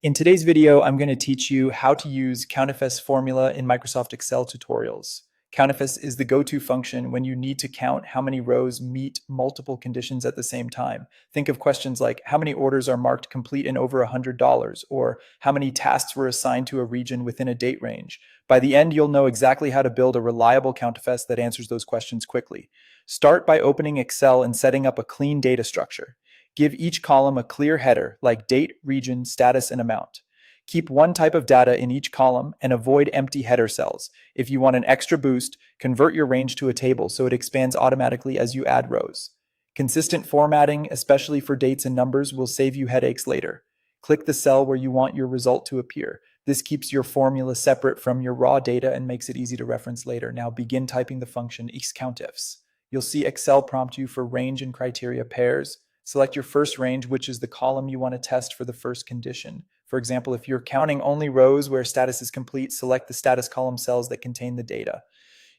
In today's video, I'm going to teach you how to use COUNTIFS Formula in Microsoft Excel tutorials. COUNTIFS is the go-to function when you need to count how many rows meet multiple conditions at the same time. Think of questions like how many orders are marked complete in over $100, or how many tasks were assigned to a region within a date range. By the end, you'll know exactly how to build a reliable COUNTIFS that answers those questions quickly. Start by opening Excel and setting up a clean data structure. Give each column a clear header like date, region, status, and amount. Keep one type of data in each column and avoid empty header cells. If you want an extra boost, convert your range to a table so it expands automatically as you add rows. Consistent formatting, especially for dates and numbers, will save you headaches later. Click the cell where you want your result to appear. This keeps your formula separate from your raw data and makes it easy to reference later. Now begin typing the function Use COUNTIFS. You'll see Excel prompt you for range and criteria pairs. Select your first range, which is the column you want to test for the first condition. For example, if you're counting only rows where status is complete, select the status column cells that contain the data.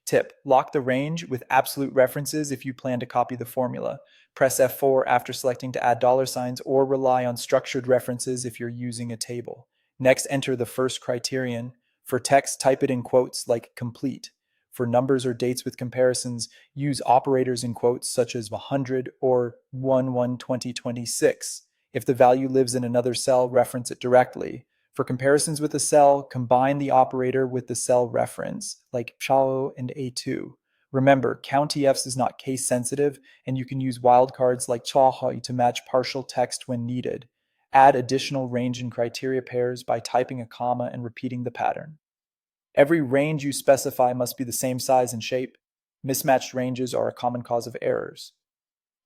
Tip: lock the range with absolute references if you plan to copy the formula. Press F4 after selecting to add dollar signs, or rely on structured references if you're using a table. Next, enter the first criterion. For text, type it in quotes like complete. For numbers or dates with comparisons, use operators in quotes such as 100 or 1/1/2026. If the value lives in another cell, reference it directly. For comparisons with a cell, combine the operator with the cell reference, like CHAO and A2. Remember, COUNTIFS is not case sensitive, and you can use wildcards like CHAO to match partial text when needed. Add additional range and criteria pairs by typing a comma and repeating the pattern. Every range you specify must be the same size and shape. Mismatched ranges are a common cause of errors.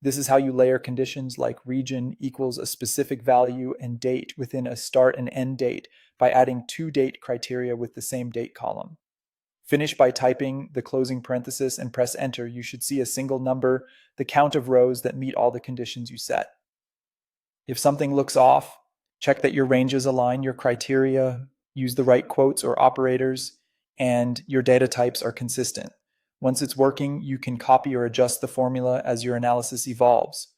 This is how you layer conditions like region equals a specific value and date within a start and end date by adding two date criteria with the same date column. Finish by typing the closing parenthesis and press enter. You should see a single number, the count of rows that meet all the conditions you set. If something looks off, check that your ranges align your criteria, use the right quotes or operators, and your data types are consistent. Once it's working, you can copy or adjust the formula as your analysis evolves.